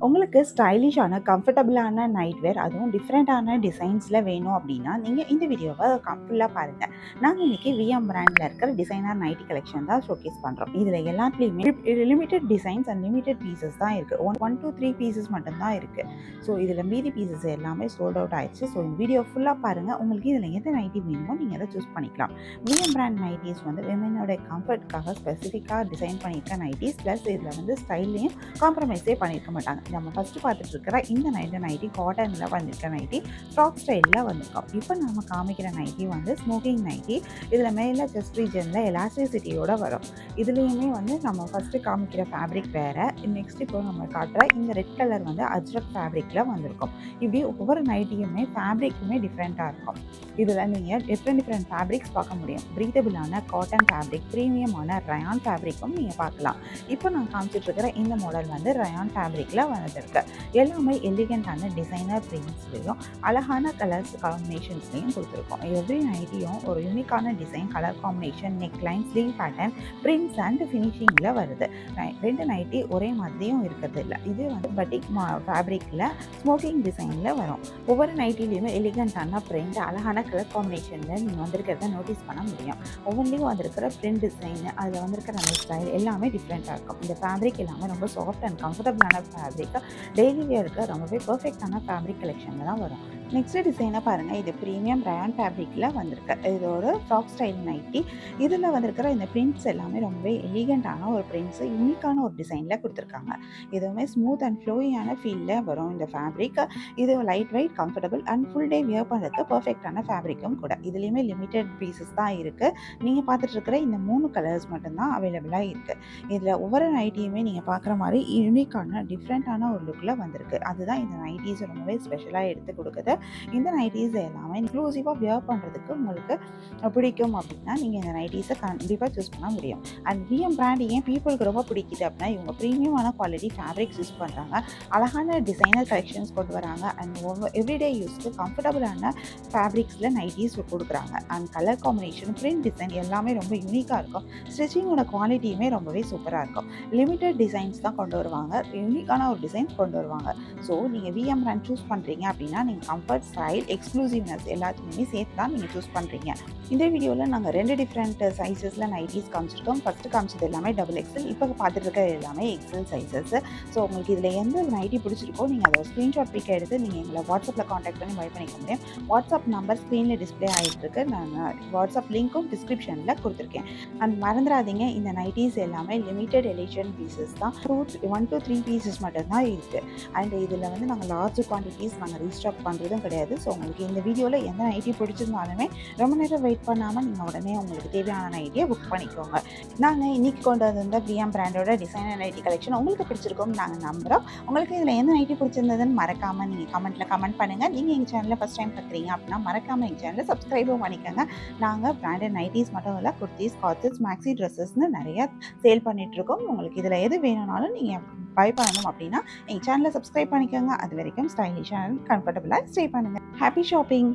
உங்களுக்கு ஸ்டைலிஷான, கம்ஃபர்டபுளான நைட் வேர் அதுவும் டிஃப்ரெண்ட்டான டிசைன்ஸில் வேணும் அப்படின்னா, நீங்கள் இந்த வீடியோவை ஃபுல்லாக பாருங்கள். நாங்கள் இன்றைக்கி விஎம் பிராண்டில் இருக்கிற டிசைனர் நைட்டி கலெக்ஷன் தான் ஷோகேஸ் பண்ணுறோம். இதில் எல்லாத்துலேயுமே limited designs and limited pieces தான் இருக்குது. ஒன் டூ த்ரீ பீசஸ் மட்டும்தான் இருக்குது. ஸோ இதில் மீதி பீசஸ் எல்லாமே சோல்ட் அவுட் ஆயிடுச்சு. ஸோ இந்த வீடியோ ஃபுல்லாக பாருங்கள். உங்களுக்கு இதில் எந்த நைட்டி வேணுமோ நீங்கள் அதை சூஸ் பண்ணிக்கலாம். விஎம் பிராண்ட் நைட்டிஸ் வந்து விமனோட கம்ஃபர்ட்காக ஸ்பெசிஃபிக்காக டிசைன் பண்ணியிருக்க நைட்டிஸ், ப்ளஸ் இதில் வந்து ஸ்டைல்லையும் காம்ப்ரமைஸே பண்ணியிருக்க மாட்டாங்க. நம்ம ஃபஸ்ட்டு பார்த்துட்டு இருக்கிற இந்த நைட்டி காட்டனில் வந்திருக்க நைட்டி ஃப்ராக் ஸ்டைலில் வந்திருக்கோம். இப்போ நம்ம காமிக்கிற நைட்டி வந்து ஸ்மோக்கிங் நைட்டி. இதில் மேலே செஸ்ட் ரீஜனில் எலாஸ்டிசிட்டியோடு வரும். இதுலேயுமே வந்து நம்ம ஃபஸ்ட்டு காமிக்கிற ஃபேப்ரிக் வேறு. நெக்ஸ்ட் இப்போ நம்ம காட்டுற இந்த ரெட் கலர் வந்து அஜ்ரக் ஃபேப்ரிக்கில் வந்திருக்கும். இப்படி ஒவ்வொரு நைட்டியுமே ஃபேப்ரிக்குமே டிஃப்ரெண்ட்டாக இருக்கும். இதில் நீங்கள் டிஃப்ரெண்ட் ஃபேப்ரிக்ஸ் பார்க்க முடியும். ப்ரீத்தபிளான காட்டன் ஃபேப்ரிக், ப்ரீமியமான ரயான் ஃபேப்ரிக்கும் நீங்கள் பார்க்கலாம். இப்போ நான் காமிச்சிட்டு இருக்கிற இந்த மாடல் வந்து ரயான் ஃபேப்ரிக்கில் வந்திருக்கு. எல்லாமே எலிகண்டான டிசைனர் பிரிண்ட்ஸ்லையும் அழகான கலர்ஸ் காம்பினேஷன்ஸ்லையும் கொடுத்துருக்கோம். எவ்ரி நைட்டியும் ஒரு யூனிக்கான design, colour combination, neckline, sleeve pattern, prints and ஃபினிஷிங்கில் வருது. ரெண்டு நைட்டி ஒரே மாதிரியும் இருக்கிறது இல்லை. இது வந்து பட்டிக் ஃபேப்ரிக்கில் ஸ்மோக்கிங் டிசைனில் வரும். ஒவ்வொரு நைட்டிலையுமே எலிகண்டான பிரிண்ட், அழகான கலர் காம்பினேஷனில் நீங்கள் வந்திருக்கிறத நோட்டீஸ் பண்ண முடியும். ஒவ்வொன்றிலையும் வந்திருக்கிற பிரிண்ட் டிசைன், அதில் வந்திருக்கிற அந்த ஸ்டைல் எல்லாமே டிஃப்ரெண்ட்டாக இருக்கும். இந்த ஃபேப்ரிக் எல்லாமே ரொம்ப சாஃப்ட் அண்ட் கம்ஃபர்டபுளான ஃபேப்ரிக். டெய்லி வியருக்கு ரொம்பவே பர்ஃபெக்டான ஃபேப்ரிக் கலெக்ஷனில் தான் வரும். நெக்ஸ்ட் டிசைனை பாருங்கள். இது ப்ரீமியம் ரயான் ஃபேப்ரிக்கில் வந்திருக்கு. இது ஒரு ஃப்ராக் ஸ்டைல் நைட்டி. இதில் வந்திருக்கிற இந்த பிரிண்ட்ஸ் எல்லாமே ரொம்பவே எலிகண்டான ஒரு பிரிண்ட்ஸு, யூனிக்கான ஒரு டிசைனில் கொடுத்துருக்காங்க. இதுவுமே ஸ்மூத் அண்ட் ஃப்ளோயியான ஃபீலில் வரும் இந்த ஃபேப்ரிக். இது light weight, comfortable and full day wear பண்ணுறதுக்கு பர்ஃபெக்டான ஃபேப்ரிக்கும் கூட. இதுலேயுமே லிமிடெட் பீசஸ் தான் இருக்குது. நீங்கள் பார்த்துட்டு இருக்கிற இந்த 3 கலர்ஸ் மட்டும்தான் அவைலபிளாக இருக்குது. இதில் ஒவ்வொரு நைட்டியுமே நீங்கள் பார்க்குற மாதிரி யூனிக்கான டிஃப்ரெண்ட்டான ஒரு லுக்கில் வந்திருக்கு. அதுதான் இந்த நைட்டிஸ் ரொம்பவே ஸ்பெஷலாக எடுத்து கொடுக்குது. இந்த நைட்டிஸ் எல்லாமே இன்க்ளூசிவாக வியர் பண்ணுறதுக்கு உங்களுக்கு பிடிக்கும் அப்படின்னா நீங்கள் இந்த நைட்டிஸை கண்டிப்பாக சூஸ் பண்ண முடியும். அண்ட் விஎம் பிராண்ட் ஏன் பீப்புளுக்கு ரொம்ப பிடிக்குது அப்படின்னா, இவங்க ப்ரீமியமான குவாலிட்டி ஃபேப்ரிக்ஸ் யூஸ் பண்ணுறாங்க, அழகான டிசைனர் கலெக்ஷன்ஸ் கொண்டு வராங்க, அண்ட் எவ்ரிடே யூஸ்க்கு கம்ஃபர்டபுளான ஃபேப்ரிக்ஸில் நைட்டிஸ் கொடுக்குறாங்க. And colour combination, print design எல்லாமே ரொம்ப யூனிக்காக இருக்கும். ஸ்டிச்சிங்கோட குவாலிட்டியுமே ரொம்பவே சூப்பராக இருக்கும். லிமிட்டட் டிசைன்ஸ் தான் கொண்டு வருவாங்க, யூனிக்கான ஒரு டிசைன்ஸ் கொண்டு வருவாங்க. ஸோ நீங்கள் விஎம் பிராண்ட் சூஸ் பண்ணுறீங்க அப்படின்னா நீங்கள் கம்ஃபர்ட், ஸ்டைல், எக்ஸ்க்ளூசிவ்னஸ் எல்லாத்தையுமே சேர்த்து தான் நீங்கள் சூஸ் பண்ணுறீங்க. இந்த வீடியோவில் நாங்கள் 2 டிஃப்ரெண்ட் சைஸஸில் நைட்டிஸ் காமிச்சிருக்கோம். ஃபஸ்ட்டு காமிச்சது எல்லாமே XXL, இப்போ பார்த்துட்டு இருக்க எல்லாமே XL சைஸஸ். ஸோ உங்களுக்கு இதில் எந்த நைட்டி பிடிச்சிருக்கோ நீங்கள் அதை ஸ்க்ரீன்ஷாட் பிக் எடுத்து நீங்கள் எங்களை வாட்ஸ்அப்பில் காண்டாக்ட் பண்ணி பை பண்ணிக்க முடியும். வாட்ஸ்அப் நம்பர் ஸ்க்ரீனில் டிஸ்பிளே ஆகிட்டுருக்கு. நான் வாட்ஸ்அப் லிங்க்கும் டிஸ்கிரிப்ஷனில் கொடுத்துருக்கேன். அண்ட் மறந்துடாதீங்க, இந்த நைட்டிஸ் எல்லாமே லிமிடெட் எடிஷன் பீசஸ் தான். 1 to 3 பீசஸ் மட்டும்தான் இருக்குது. அண்ட் இதில் வந்து நாங்கள் லார்ஜ் குவான்டிட்டிஸ் நாங்கள் ரீஸ்டாக் பண்ணுறதும் கிடையாது. ஸோ உங்களுக்கு இந்த வீடியோவில் எந்த நைட்டி பிடிச்சிருந்தாலுமே ரொம்ப நேரம் வெயிட் பண்ணாமல் நீங்கள் உடனே உங்களுக்கு தேவையான நைட்டியை புக் பண்ணிக்கோங்க. நாங்கள் இன்றைக்கி கொண்டு வந்திருந்த விஎம் பிராண்டோட டிசைனர் நைட்டி கலெக்ஷன் உங்களுக்கு பிடிச்சிருக்கோம் நாங்கள் நம்புகிறோம். உங்களுக்கு இதில் எந்த நைட்டி பிடிச்சிருந்ததுன்னு மறக்காமல் நீங்கள் கமெண்ட் பண்ணுங்கள். நீங்கள் எங்கள் சேனலில் ஃபஸ்ட் டைம் பார்க்குறீங்க அப்படின்னா மறக்காமல் எங்கள் சேனலில் சப்ஸ்கிரைபும் பண்ணிக்கோங்க. நாங்கள் பிராண்டட் நைட்டிஸ் மட்டும் இல்லை, குர்த்திஸ், காட்சஸ், மேக்ஸி ட்ரெஸ்ஸஸ்னு நிறையா சேல் பண்ணிகிட்ருக்கோம். உங்களுக்கு இதில் எது வேணும்னாலும் நீங்கள் பை பண்ணணும் அப்படின்னா எங்கள் சேனலை சப்ஸ்கிரைப் பண்ணிக்கோங்க. அது வரைக்கும் ஸ்டைலிஷாக அண்ட் கம்ஃபர்டபுளாக ஸ்டே பண்ணுங்கள். Happy shopping.